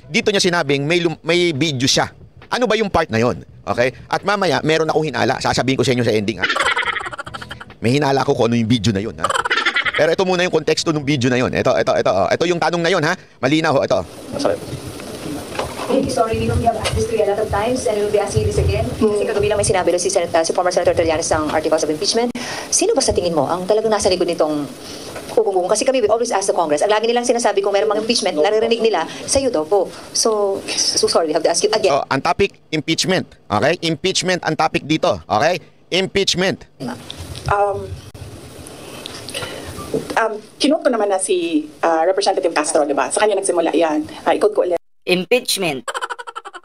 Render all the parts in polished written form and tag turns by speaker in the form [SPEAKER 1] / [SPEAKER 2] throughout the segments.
[SPEAKER 1] dito niya sinabing may video siya. Ano ba yung part na yon? Okay? At mamaya, meron akong hinala. Sasabihin ko sa inyo sa ending, ha? May hinala ako kung ano yung video na yon, ha? Pero ito muna yung konteksto ng video na yon. Ito yung tanong na yon, ha? Malinaw ho, ito.
[SPEAKER 2] Sorry.
[SPEAKER 3] Sorry, we have asked this to you a lot of times and we'll be asking you this again. Kasi kagabi lang may sinabi doon si former Senator Trillanes ng articles of impeachment. Sino ba sa tingin mo ang talagang nasa likod nitong bubong? Kasi kami, we always ask the Congress. Ang lagi nilang sinasabi kung mayroong mga impeachment, naririnig nila sa iyo daw po. So sorry, we have to ask you again.
[SPEAKER 1] Oh, ang topic, impeachment. Okay? Impeachment ang topic dito. Okay? Impeachment.
[SPEAKER 2] Kinote ko naman na si Representative Castro, di ba? Sa kanya nagsimula yan. Ikot ko ulit.
[SPEAKER 4] Impeachment.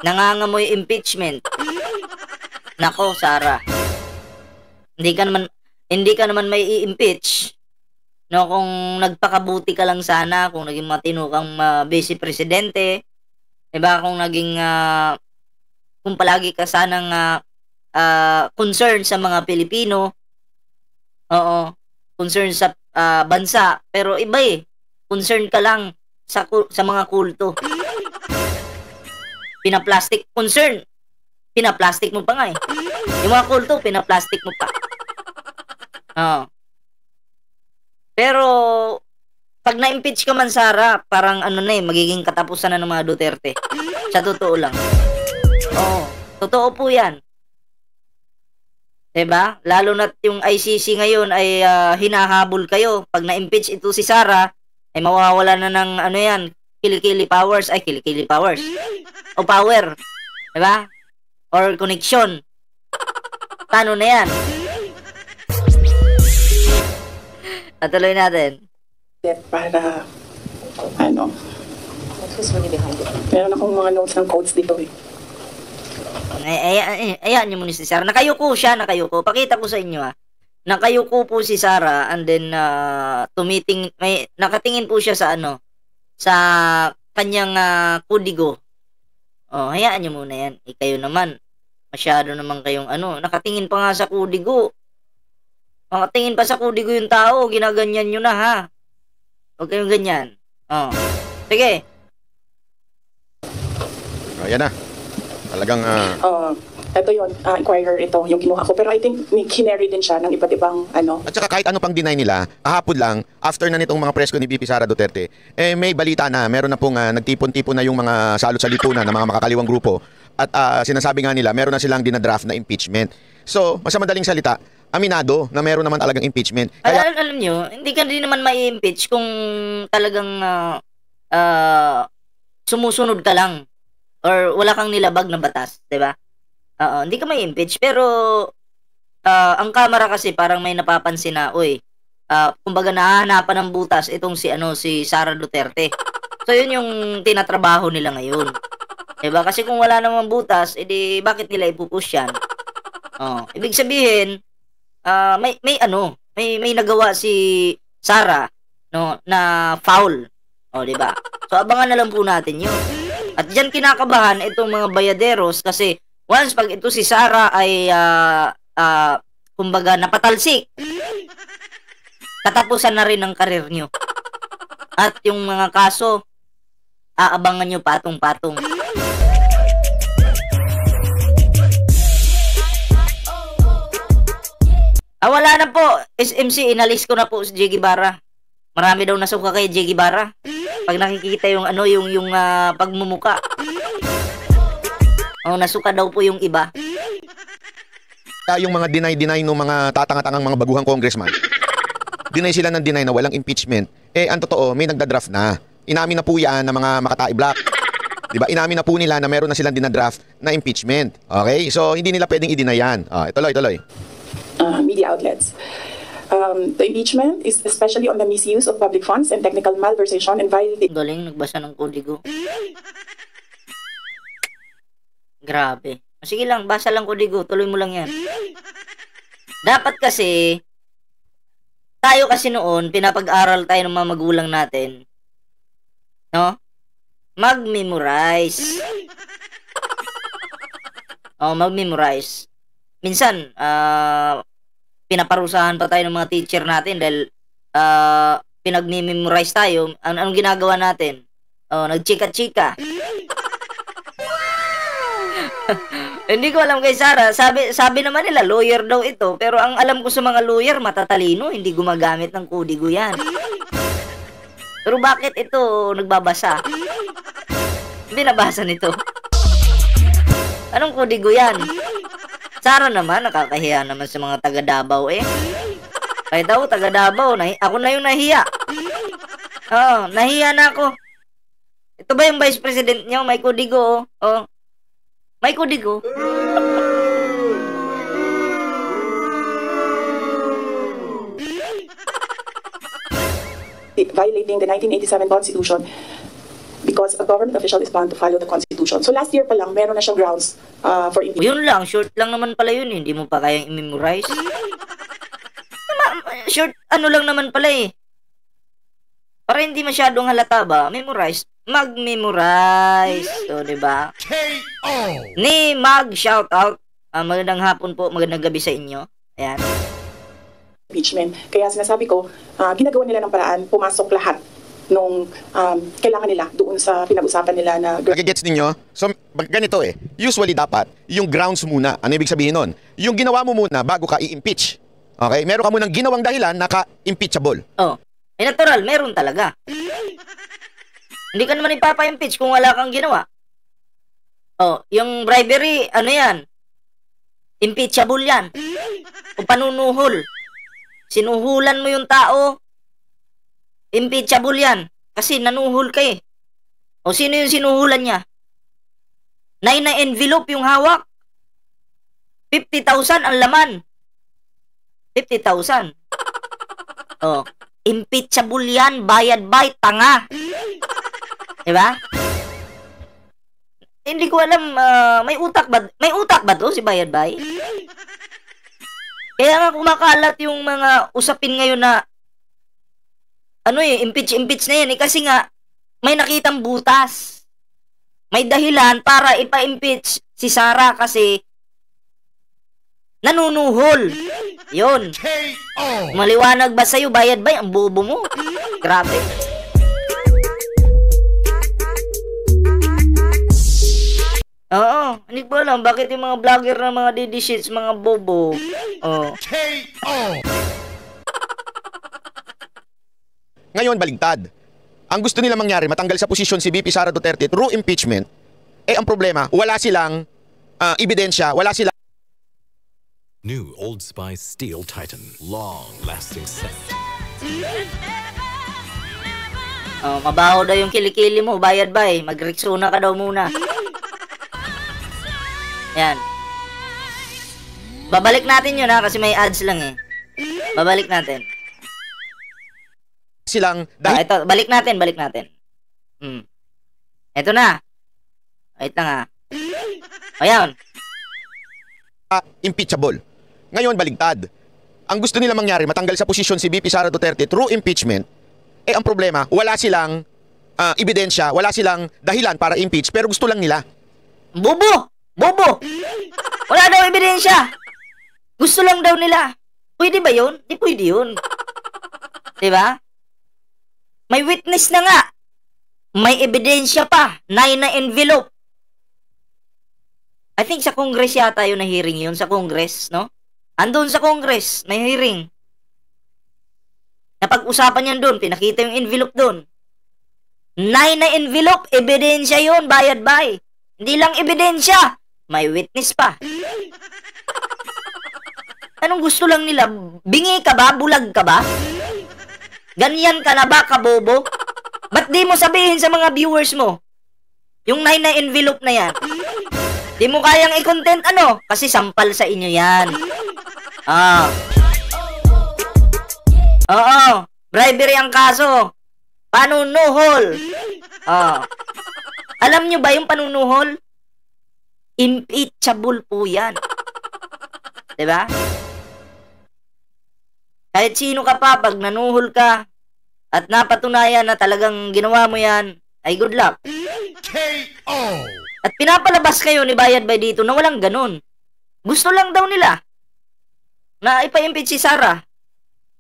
[SPEAKER 4] Nangangamoy impeachment. Nako, Sara. Hindi ka naman may i-impeach. No, kung nagpakabuti ka lang sana, kung naging matino kang vice presidente, 'di ba? Kung naging kung palagi ka sanang concern sa mga Pilipino. Oo, concern sa bansa, pero iba concern ka lang sa mga kulto. Pinaplastic concern. Pinaplastic mo pa nga Yung mga kulto, pinaplastic mo pa. Pero pag na-impeach ka man, Sara, parang magiging katapusan na ng mga Duterte. Sa totoo lang. Totoo po 'yan. 'Di ba? Lalo na yung ICC ngayon ay hinahabol kayo. Pag na-impeach ito si Sara, ay mawawala na ng kilikili powers. O power. 'Di ba? Or connection. Paano na 'yan? Patuloy natin.
[SPEAKER 2] Para, meron akong mga notes ng quotes dito
[SPEAKER 4] Ayan niyo muna si Sara. Nakayuko siya, Pakita ko sa inyo Nakayuko po si Sara and then nakatingin po siya sa sa kanyang kudigo. Hayaan niyo muna yan. Kayo naman, masyado naman kayong nakatingin pa nga sa kudigo. Nakatingin pa sa kudigo yung tao, ginaganyan nyo na ha. Huwag kayong ganyan. Sige.
[SPEAKER 1] Yan na. Talagang
[SPEAKER 2] ito yun, Inquirer ito, yung kinuha ko. Pero I think kinary din siya ng iba't ibang
[SPEAKER 1] At saka kahit ano pang deny nila, kahapon lang, after na nitong mga presko ni VP Sara Duterte, may balita na, meron na pong nagtipon-tipon na yung mga salot sa lipunan ng mga makakaliwang grupo. At sinasabi nga nila, meron na silang dinadraft na impeachment. So, mas madaling salita, aminado na meron naman talagang impeachment.
[SPEAKER 4] Kaya, alam nyo, hindi ka din naman mai-impeach kung talagang sumusunod ka lang or wala kang nilabag na batas, 'di ba? Hindi ka mai-impeach, pero ang Kamara kasi parang may napapansin na, kumbaga nahahanapan ng butas itong si Sara Duterte. So yun yung tinatrabaho nila ngayon. 'Di ba? Kasi kung wala namang butas, edi bakit nila ipupush yan? Ibig sabihin, may nagawa si Sara na foul. 'Di ba? So abangan na lang po natin 'yun. At diyan kinakabahan itong mga bayaderos kasi once pag ito si Sara ay kumbaga napatalsik, katapusan na rin ang karir nyo. At yung mga kaso, aabangan nyo patong-patong. Wala na po. SMC, inalis ko na po si Jiggy Barra. Marami daw nasuka kay Jiggy Barra. Pag nakikita yung pagmumuka. Nasuka daw po yung iba.
[SPEAKER 1] Yung mga deny ng mga tatanga-tangang mga baguhang congressman, deny sila ng deny na walang impeachment. Ang totoo, may nagda-draft na. Inamin na po yan ng mga Makatai Black. Diba? Inamin na po nila na meron na silang dinadraft na impeachment. Okay? So, hindi nila pwedeng i-deny yan. Tuloy.
[SPEAKER 2] Media outlets. The impeachment is especially on the misuse of public funds and technical malversation and violation.
[SPEAKER 4] Galing, nagbasa ng kodigo. Grabe. Sige lang, basa lang kodigo. Tuloy mo lang yan. Dapat kasi, tayo kasi noon, pinapag-aral tayo ng mga magulang natin. No? Mag-memorize. Mag-memorize. Minsan, pinaparusahan pa tayo ng mga teacher natin dahil pinag-memorize tayo. Anong ginagawa natin? Nagchika-chika. Hindi ko alam kay Sara. Sabi naman nila, lawyer daw ito. Pero ang alam ko sa mga lawyer, matatalino. Hindi gumagamit ng kodigo yan. Pero bakit ito nagbabasa? Hindi nabasa nito. Anong kodigo yan? Sara naman, nakakahiya naman sa mga taga Davao eh. Kahit ako, taga Davao, ako na yung nahiya. Oo, nahiya na ako. Ito ba yung vice president niyo? May kodigo, oh. May kodigo.
[SPEAKER 2] Violating the 1987 Constitution because a government official is bound to follow the Constitution. So last year pa lang, meron na siyang grounds for impeachment.
[SPEAKER 4] Yun lang, short lang naman pala yun. Hindi mo pa kayang i-memorize. Short, ano lang naman pala eh. Para hindi masyadong halata ba, memorize. Mag-memorize. So, diba? Ni Mag, shout out. Magandang hapon po, magandang gabi sa inyo. Ayan.
[SPEAKER 2] Impeachment. Kaya sinasabi ko, ginagawa nila ng paraan, pumasok lahat nung kailangan nila doon sa pinag-usapan nila na...
[SPEAKER 1] Nagigets ninyo? So, ganito eh. Usually dapat, yung grounds muna. Ano ibig sabihin nun? Yung ginawa mo muna bago ka i-impeach. Okay? Meron ka munang ginawang dahilan na ka-impeachable.
[SPEAKER 4] Oh. Eh, natural, meron talaga. Hindi ka naman ipapa-impeach kung wala kang ginawa. Oh, yung bribery, ano yan? Impeachable yan. O panunuhol. Sinuhulan mo yung tao, impeachable yan. Kasi nanuhol ka eh. O sino yung sinuhulan niya? Na envelope yung hawak. 50,000 ang laman. 50,000. O, impeachable yan, bayad tanga. Diba? Hindi ko alam, may utak ba to si bayad bay? Kaya nga kumakalat yung mga usapin ngayon na impeach na yan eh, kasi nga may nakitang butas. May dahilan para ipa-impeach si Sara kasi nanunuhol. Yun. Maliwanag ba sa'yo, bayad bay? Ang bobo mo. Grabe. Oo, hindi ko alam bakit yung mga vlogger na mga didishits, mga bobo. Oh.
[SPEAKER 1] Ngayon, baligtad. Ang gusto nila mangyari, matanggal sa posisyon si VP Sara Duterte through impeachment. Eh, ang problema, wala silang ebidensya, wala silang...
[SPEAKER 5] New Old Spice Steel Titan. Long-lasting scent.
[SPEAKER 4] Oh, mabaho daw yung kilikili mo, bayad bay. Mag-Rexona ka daw muna. Yan. Babalik natin yun ha, kasi may ads lang eh. Babalik natin.
[SPEAKER 1] silang
[SPEAKER 4] ito, balik natin. Ito na. Wait lang ha. Ayan.
[SPEAKER 1] Impeachable. Ngayon, baligtad. Ang gusto nila mangyari, matanggal sa posisyon si VP Sara Duterte through impeachment. Eh, ang problema, wala silang ebidensya, wala silang dahilan para impeach, pero gusto lang nila.
[SPEAKER 4] Bobo! Wala daw ebidensya. Gusto lang daw nila. Pwede ba yun? Di pwede yun. Diba? May witness na nga. May ebidensya pa. Na envelope. I think sa Congress yata yun na hearing yun. Sa Congress, no? Andun sa Congress. May hearing. Napag-usapan yan doon. Pinakita yung envelope doon. Na envelope. Ebidensya yun. Bayad bay. Hindi lang ebidensya. May witness pa. Anong gusto lang nila? Bingi ka ba? Bulag ka ba? Ganyan ka na ba, kabobo? Ba't di mo sabihin sa mga viewers mo? Yung na envelope na yan. Di mo kayang i-content ano? Kasi sampal sa inyo yan. Oo. Bribery ang kaso. Panunuhol. Alam nyo ba yung panunuhol? Impeachable po yan. Diba? Kahit sino ka pa, pag nanuhol ka at napatunayan na talagang ginawa mo yan, ay good luck.
[SPEAKER 5] KO!
[SPEAKER 4] At pinapalabas kayo ni Bayad Bay dito na walang ganun. Gusto lang daw nila na ipa-impeach si Sara.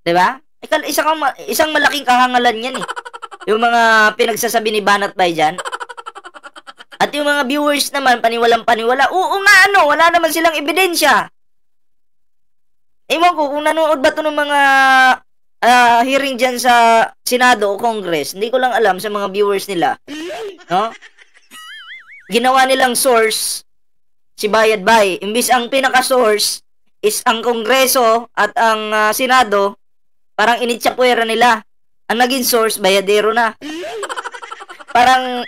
[SPEAKER 4] Diba? Isang malaking kahangalan yan eh. Yung mga pinagsasabi ni Banat Bay dyan. At yung mga viewers naman, paniwalang paniwala, oo nga ano, wala naman silang ebidensya. Ewan ko kung nanood ba to ng mga hearing dyan sa Senado o Congress. Hindi ko lang alam sa mga viewers nila. No? Ginawa nilang source si Bayad Bay. Imbis ang pinaka-source is ang Kongreso at ang Senado, parang initsapwera nila. Ang naging source, bayadero na. Parang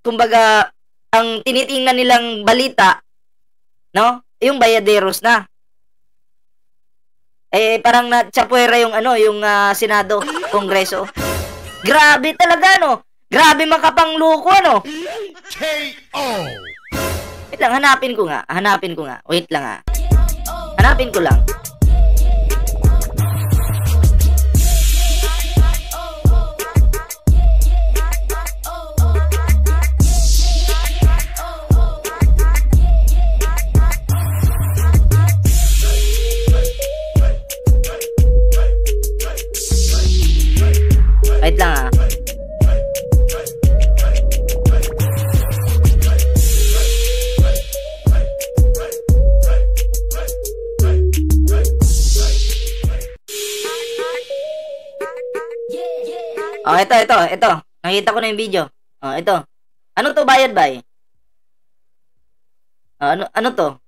[SPEAKER 4] kumbaga, ang tinitingnan nilang balita, no? Yung bayaderos na. Parang natsapwera yung yung Senado, Kongreso. Grabe talaga, no? Grabe makapangluko, no?
[SPEAKER 5] KO!
[SPEAKER 4] Wait lang, hanapin ko nga. Wait lang, hanapin ko lang. Wait lang, Oh, ito. Nakita ko na yung video. Oh, ito. Ano to, Bayad Bay? Ano to?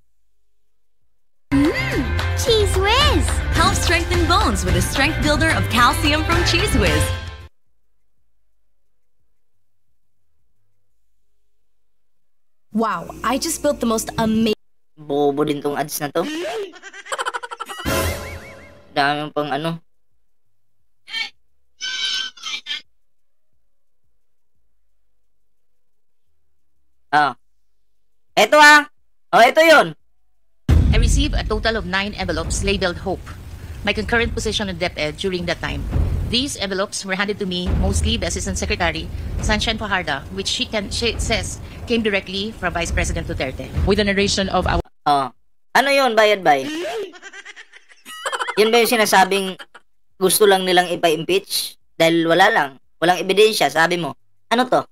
[SPEAKER 6] Cheese Whiz! Help strengthen bones with a strength builder of calcium from Cheese Whiz. Wow, I just built the most amazing...
[SPEAKER 4] Bobo din tong ads na to. Dami pang Eto ito yun.
[SPEAKER 7] I received a total of 9 envelopes labeled Hope, my concurrent position on DepEd during that time. These envelopes were handed to me mostly by Assistant Secretary Sunshine Fajardo, which she says came directly from Vice President Duterte. With the narration of our...
[SPEAKER 4] Ano yun, Bayad Bay? Yun ba yung sinasabing gusto lang nilang ipa-impeach? Dahil walang ebidensya, sabi mo. Ano to?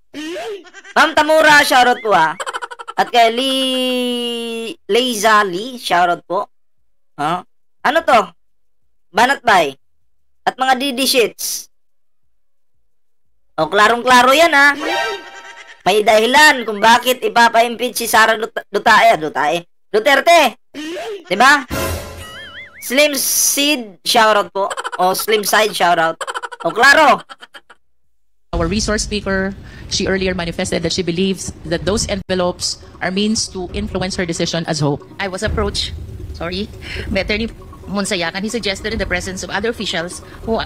[SPEAKER 4] Ma'am Tamura, shoutout po At kay Leizali, shoutout po. Ano to? Banat Bay. At mga DD shits. Klarong-klaro yan May dahilan kung bakit ipapa-impeach si Sara Duterte. Diba? Slim Seed, shoutout po. Slim Side, shoutout. Klaro.
[SPEAKER 7] Our resource speaker, she earlier manifested that she believes that those envelopes are means to influence her decision as Hope. I was approached, by Attorney Monsayakan. He suggested in the presence of other officials who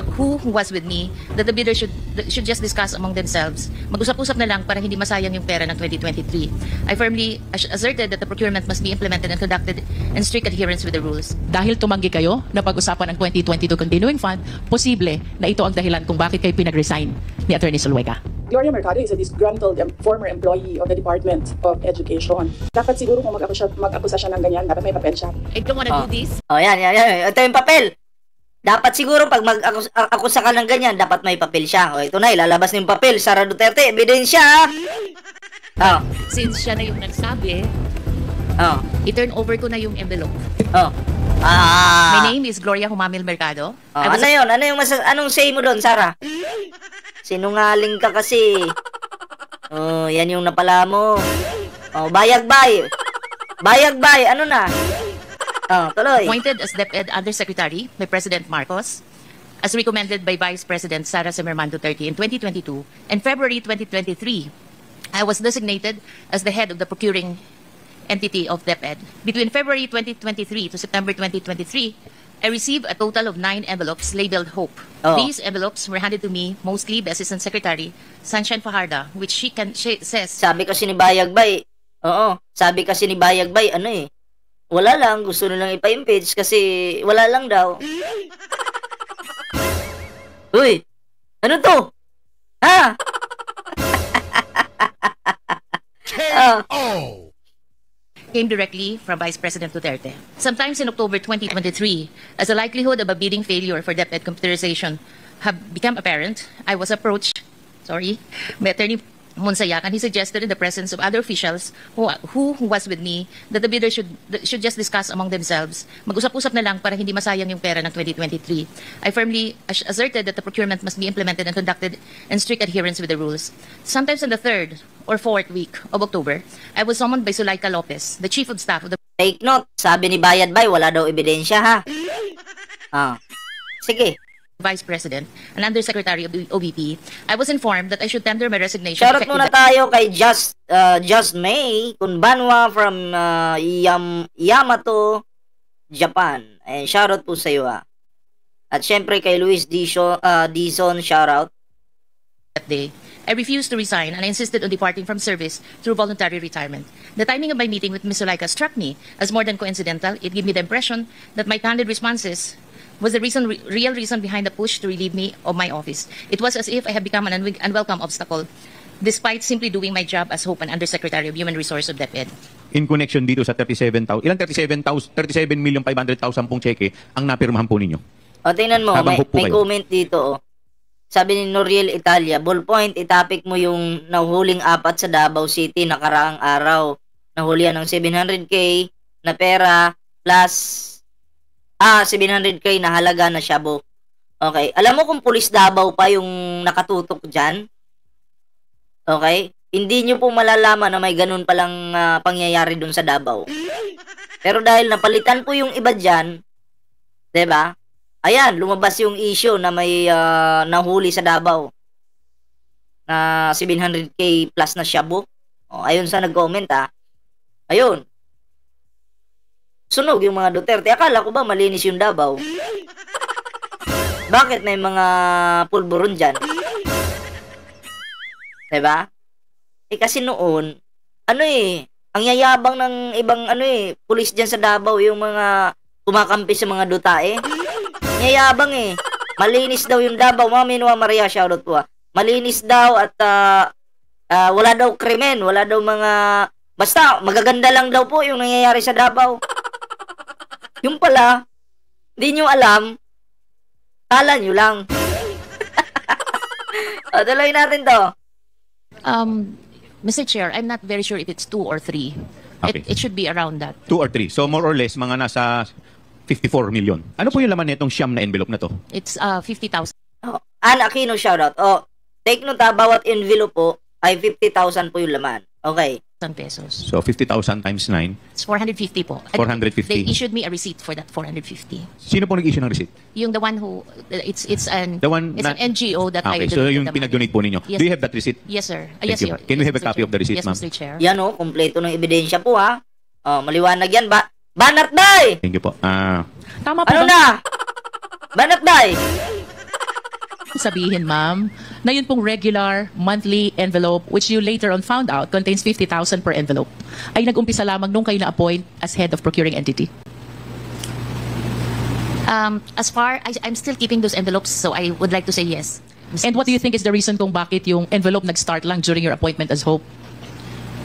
[SPEAKER 7] was with me that the bidder should just discuss among themselves. Mag-usap-usap na lang para hindi masayang yung pera ng 2023. I firmly asserted that the procurement must be implemented and conducted in strict adherence with the rules. Dahil tumanggi kayo na pag-usapan ang 2022 Continuing Fund, posible na ito ang dahilan kung bakit kayo pinag-resign ni Attorney Zuluaga.
[SPEAKER 2] Gloria Mercado is a disgruntled former employee of the Department of Education. Dapat siguro kung mag-akusa siya ng ganyan, dapat may papel siya.
[SPEAKER 7] I don't wanna do this.
[SPEAKER 4] Yan. Ito yung papel. Dapat siguro pag mag-akusa ka ng ganyan, dapat may papel siya. Ito na, ilalabas ng papel. Sara Duterte, ebidensya.
[SPEAKER 7] Since siya na yung nagsabi, i-turn over ko na yung envelope. My name is Gloria Humamil Mercado.
[SPEAKER 4] Ano yun? Anong say mo doon, Sara? Sinungaling ka kasi. Yan yung napala mo. Bayag Bay, ano na? Tuloy.
[SPEAKER 7] Appointed as DepEd Undersecretary by President Marcos, as recommended by Vice President Sara Semerman Duterte in 2022, and February 2023, I was designated as the head of the procuring entity of DepEd. Between February 2023 to September 2023, I received a total of 9 envelopes labeled Hope. These envelopes were handed to me mostly by Assistant Secretary Sunshine Fajardo, which she says...
[SPEAKER 4] Sabi kasi ni Bayag Bay, wala lang, gusto nilang ipa-impeach kasi wala lang daw. Uy, ano to?
[SPEAKER 7] Came directly from Vice President Duterte. Sometimes in October 2023, as the likelihood of a bidding failure for DepEd computerization have become apparent, I was approached, by Attorney Monsayak, and he suggested in the presence of other officials who was with me that the bidder should just discuss among themselves. Mag-usap-usap na lang para hindi masayang yung pera ng 2023. I firmly asserted that the procurement must be implemented and conducted in strict adherence with the rules. Sometimes on the 3rd or 4th week of October, I was summoned by Zulaika Lopez, the chief of staff of the
[SPEAKER 4] Take note, sabi ni Bayad Bay, wala daw ebidensya ha. Sige.
[SPEAKER 7] Vice President and Undersecretary of the OVP. I was informed that I should tender my resignation.
[SPEAKER 4] Shoutout
[SPEAKER 7] effective
[SPEAKER 4] muna tayo kay Just May Kunbanwa from Yamato, Japan. And shoutout po sa iyo ha. At syempre kay Luis Dizon, shoutout.
[SPEAKER 7] that day. I refused to resign and I insisted on departing from service through voluntary retirement. The timing of my meeting with Ms. Zulaika struck me as more than coincidental. It gave me the impression that my candid responses was the real reason behind the push to relieve me of my office. It was as if I had become an unwelcome obstacle, despite simply doing my job as Hope and Undersecretary of Human Resource of DepEd.
[SPEAKER 8] In connection dito sa 37,000, ilang 37,500,000 pong cheque ang napirmahan po ninyo?
[SPEAKER 4] O, tingnan mo,
[SPEAKER 8] Habang hope po
[SPEAKER 4] may
[SPEAKER 8] kayo.
[SPEAKER 4] comment dito. Sabi ni Noriel Italia, ballpoint, itapik mo yung nahuling 4 sa Davao City nakaraang araw. Nahulihan ng 700k na pera plus 700k na halaga na shabu. Okay. Alam mo kung pulis Davao pa yung nakatutok dyan? Okay? Hindi nyo po malalaman na may ganun palang pangyayari dun sa Davao. Pero dahil napalitan po yung iba dyan, 'di ba? Ayan, lumabas yung issue na may nahuli sa Davao na 700k plus na shabu. Ayun sa nag-comment Ayun. Sunog yung mga Duterte. Akala ko ba malinis yung Davao? Bakit may mga pulburon dyan? Diba? Kasi noon, ang yayabang ng ibang pulis dyan sa Davao, yung mga kumakampi sa mga dutae. Yayabang Malinis daw yung Davao. Mga Minwa Maria, shoutout po Malinis daw at wala daw krimen, wala daw mga... Basta, magaganda lang daw po yung nangyayari sa Davao. Yung pala, di nyo alam, kala nyo lang. Tuloy natin to.
[SPEAKER 7] Mr. Chair, I'm not very sure if it's 2 or 3.
[SPEAKER 8] Okay.
[SPEAKER 7] It should be around that.
[SPEAKER 8] 2 or 3. So more or less, mga nasa 54 million. Ano po yung laman nitong siyam na envelope na to?
[SPEAKER 7] It's 50,000.
[SPEAKER 4] Ana Aquino, shoutout. Take note bawat envelope po ay 50,000 po yung laman. Okay.
[SPEAKER 7] Pesos.
[SPEAKER 8] So 50,000 times 9.
[SPEAKER 7] It's 450 po.
[SPEAKER 8] 450.
[SPEAKER 7] They issued me a receipt for that 450.
[SPEAKER 8] Sino po nag-issue ng receipt?
[SPEAKER 7] Yung the one who it's an
[SPEAKER 8] na-
[SPEAKER 7] NGO that I
[SPEAKER 8] Okay, so yung
[SPEAKER 7] donated the money.
[SPEAKER 8] pinag-donate po ninyo.
[SPEAKER 7] Yes.
[SPEAKER 8] Do you have that receipt?
[SPEAKER 7] Yes, sir.
[SPEAKER 8] Thank
[SPEAKER 7] Yes,
[SPEAKER 8] you.
[SPEAKER 7] sir.
[SPEAKER 8] Can we
[SPEAKER 7] Yes,
[SPEAKER 8] have a
[SPEAKER 7] Mr.
[SPEAKER 8] copy of the receipt,
[SPEAKER 7] Yes,
[SPEAKER 8] ma'am?
[SPEAKER 7] Mr. Chair.
[SPEAKER 4] Yan kompleto ng ebidensya po maliwanag yan. Banat Day!
[SPEAKER 8] Thank you po.
[SPEAKER 7] Tama po
[SPEAKER 4] Ano
[SPEAKER 7] ba
[SPEAKER 4] na? Banat Day!
[SPEAKER 7] sabihin, ma'am, na yun pong regular monthly envelope which you later on found out contains 50,000 per envelope ay nag-umpisa lamang nung kayo na-appoint as head of procuring entity? I'm still keeping those envelopes, so I would like to say yes. And what do you think is the reason kung bakit yung envelope nag-start lang during your appointment as Hope?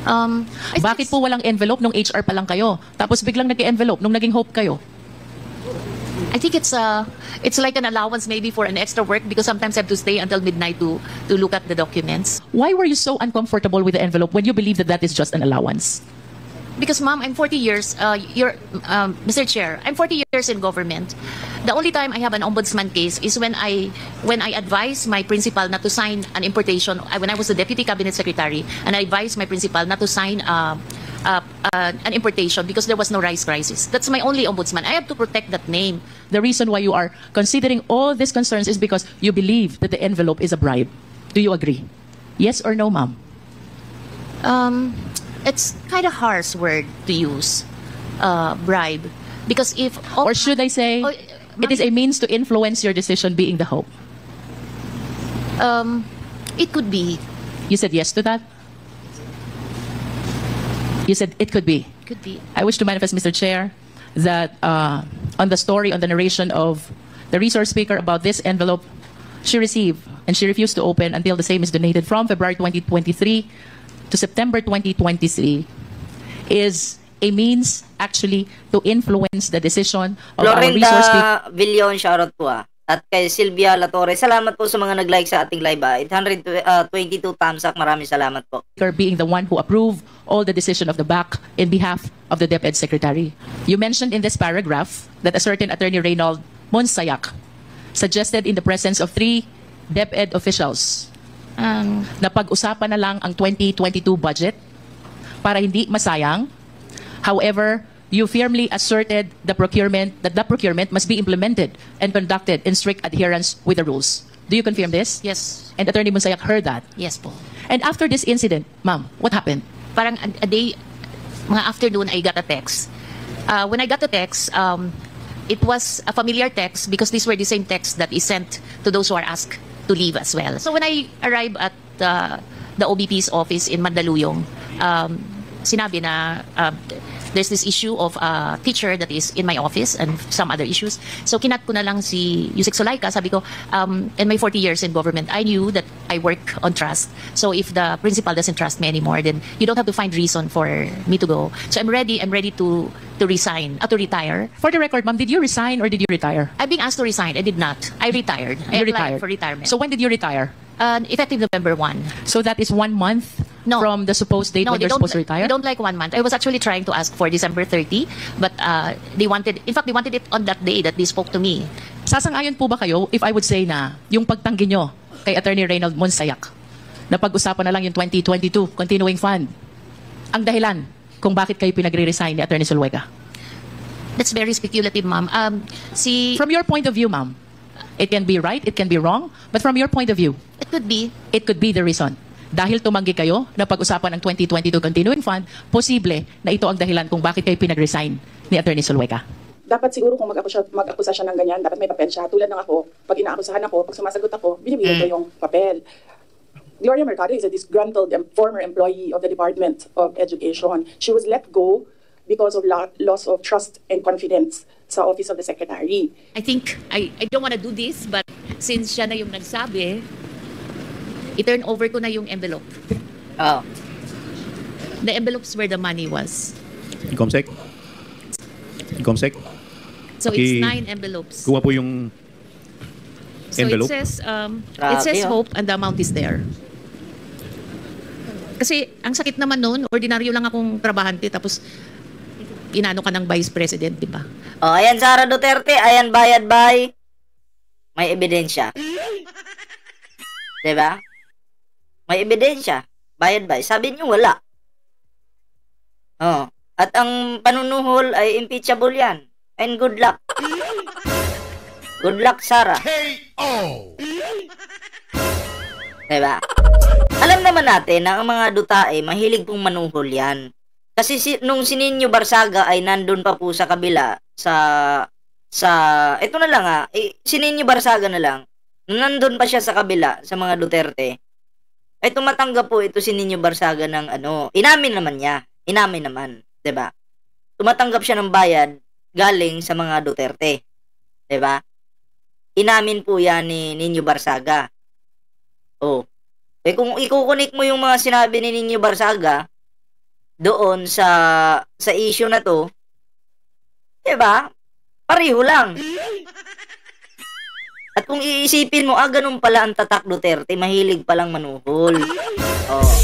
[SPEAKER 7] Bakit po walang envelope nung HR pa lang kayo? Tapos biglang nag-envelope nung naging Hope kayo? I think it's like an allowance maybe for an extra work because sometimes I have to stay until midnight to look at the documents. Why were you so uncomfortable with the envelope when you believe that that is just an allowance? Because, ma'am, I'm 40 years, Mr. Chair, I'm 40 years in government. The only time I have an ombudsman case is when I advise my principal not to sign an importation, when I was the deputy cabinet secretary, and I advised my principal not to sign an importation because there was no rice crisis. That's my only ombudsman. I have to protect that name. The reason why you are considering all these concerns is because you believe that the envelope is a bribe. Do you agree? Yes or no, ma'am? It's kind of harsh word to use, bribe, because if or should I say, it is a means to influence your decision being the Hope. It could be. You said yes to that? You said it could be. Could be. I wish to manifest, Mr. Chair, that on the story, on the narration of the resource speaker about this envelope she received and she refused to open until the same is donated from February 2023 to September 2023 is a means actually to influence the decision of our resource speaker.
[SPEAKER 4] Florinda Villion, shoutout po At kay Sylvia Latore, salamat po sa mga nag-like sa ating live. 822 thumbs up. Maraming salamat po.
[SPEAKER 7] Being the one who approved all the decision of the BAC in behalf of the DepEd Secretary. You mentioned in this paragraph that a certain Attorney Reynold Monsayak suggested in the presence of 3 DepEd officials na pag-usapan na lang ang 2022 budget para hindi masayang. However, you firmly asserted that the procurement must be implemented and conducted in strict adherence with the rules. Do you confirm this?
[SPEAKER 9] Yes.
[SPEAKER 7] And Attorney Monsayak heard that?
[SPEAKER 9] Yes po.
[SPEAKER 7] And after this incident, ma'am, what happened?
[SPEAKER 9] Parang a day, mga afternoon, I got a text. When I got the text, it was a familiar text because these were the same texts that is sent to those who are asked to leave as well. So when I arrived at the OBP's office in Mandaluyong, sinabi na there's this issue of a teacher that is in my office and some other issues. So kinat ko na lang si Yusek Solaika, sabi ko, in my 40 years in government, I knew that I work on trust. So if the principal doesn't trust me anymore, then you don't have to find reason for me to go. So I'm ready to resign, to retire.
[SPEAKER 7] For the record, ma'am, did you resign or did you retire?
[SPEAKER 9] I've been asked to resign. I did not. I retired. I
[SPEAKER 7] You
[SPEAKER 9] applied
[SPEAKER 7] retired.
[SPEAKER 9] for retirement.
[SPEAKER 7] So when did you retire?
[SPEAKER 9] Effective November 1.
[SPEAKER 7] So that is 1 month
[SPEAKER 9] No.
[SPEAKER 7] from the supposed date when
[SPEAKER 9] they
[SPEAKER 7] you're supposed to retire?
[SPEAKER 9] They don't like 1 month. I was actually trying to ask for December 30, but they wanted it on that day that they spoke to me.
[SPEAKER 7] Sasang-ayon po ba kayo if I would say na yung pagtanggi nyo kay Attorney Reynold Monsayak na pag-usapan na lang yung 2022 continuing fund ang dahilan kung bakit kayo pinagre-resign ni Attorney Zuluaga?
[SPEAKER 9] That's very speculative, ma'am.
[SPEAKER 7] From your point of view, ma'am, it can be right, it can be wrong, but from your point of view,
[SPEAKER 9] it could be.
[SPEAKER 7] It could be the reason. Dahil tumanggi kayo na pag-usapan ng 2022 continuing fund, posible na ito ang dahilan kung bakit kayo pinag-resign ni Attorney Zuluaga.
[SPEAKER 2] Dapat siguro kung mag-akusa siya ng ganyan, dapat may papel siya. Tulad ng ako, pag inaakusahan ako, pag sumasagot ako, binibigay ko yung papel. Gloria Mercado is a disgruntled former employee of the Department of Education. She was let go because of loss of trust and confidence sa Office of the Secretary.
[SPEAKER 9] I think, I don't want to do this, but since siya na yung nagsabi, i-turn over ko na yung envelope.
[SPEAKER 4] Oh.
[SPEAKER 9] The envelopes where the money was.
[SPEAKER 8] Comsec?
[SPEAKER 9] So it's 9 envelopes.
[SPEAKER 8] Kuha po yung envelope.
[SPEAKER 9] So it says
[SPEAKER 4] Grabe, oh.
[SPEAKER 9] hope and the amount is there. Kasi ang sakit naman noon, ordinaryo lang akong trabahante tapos inano ka ng vice president, di ba?
[SPEAKER 4] Oh, ayan Sara Duterte, ayan bayad by. May ebidensya. 'Di ba? May ebidensya. Bayad by. Sabi niyo wala. Oh, at ang panunuhol ay impeachable 'yan. And good luck. Good luck, Sara.
[SPEAKER 5] KO.
[SPEAKER 4] 'Di ba? Alam naman natin na ang mga dutae mahilig pong manuhol 'yan. Kasi nung si Nino Barsaga ay nandun pa po sa kabila sa ito na lang si Nino Barsaga na lang. Nandun pa siya sa kabila sa mga Duterte. Ay tumatanggap po ito si Nino Barsaga ng inamin naman niya. Inamin naman, 'di ba? Tumatanggap siya ng bayad galing sa mga Duterte. 'Di ba? Inamin po 'yan ni Nino Barsaga. Oh. Kung ikukunik mo yung mga sinabi ni Nino Barsaga doon sa issue na to, 'di ba? Pareho lang. At kung iisipin mo, ganun pala ang tatak Duterte, mahilig palang manuhol. Oh.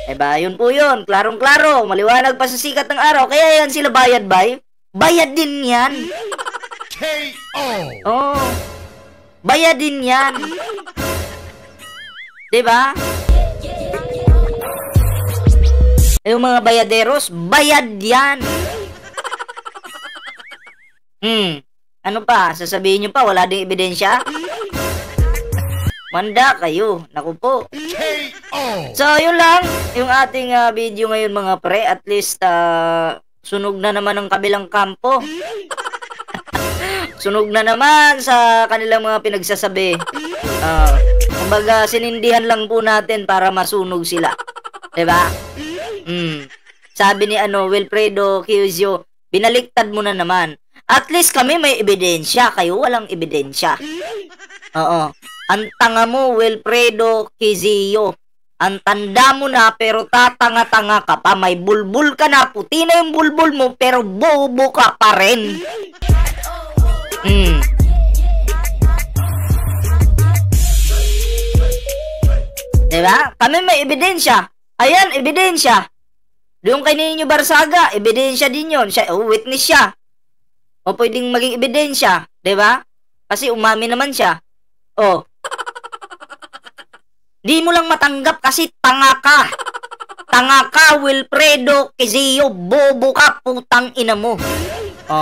[SPEAKER 4] 'Di ba? Yun po yun, klarong-klaro, maliwanag pa sa sikat ng araw. Kaya yan sila bayad bay. Bayad din 'yan.
[SPEAKER 5] KO.
[SPEAKER 4] Oh. Bayad din 'yan. 'Di ba? Yung mga bayaderos, bayad yan. Ano pa? Sasabihin nyo pa, wala ding ebidensya? Manda kayo. Naku po.
[SPEAKER 5] KO.
[SPEAKER 4] So, yun lang. Yung ating video ngayon mga pre. At least, sunog na naman ang kabilang kampo. Sunog na naman sa kanilang mga pinagsasabi. Kumbaga, sinindihan lang po natin para masunog sila. Diba? Sabi ni Wilfredo Quezio, binaliktad mo na naman. At least kami may ebidensya, kayo walang ebidensya. Oo. Ang tanga mo, Wilfredo Quezio. Ang tanda mo na pero tatanga-tanga ka pa. May bulbul ka na, puti na yung bulbul mo pero bobo ka pa rin. Diba? Kami may ebidensya. Ayan, ebidensya. Doon kay Nino Barsaga, ebidensya din yun. Siya, witness siya. O pwedeng maging ebidensya. Diba? Kasi umami naman siya. O. Di mo lang matanggap kasi tanga ka. Tanga ka, Wilfredo Quezio. Bobo ka, putang ina mo. O.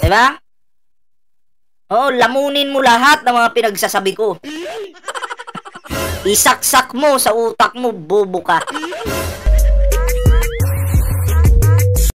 [SPEAKER 4] Diba? O, lamunin mo lahat ng mga pinagsasabi ko. Isaksak mo sa utak mo, bobo ka.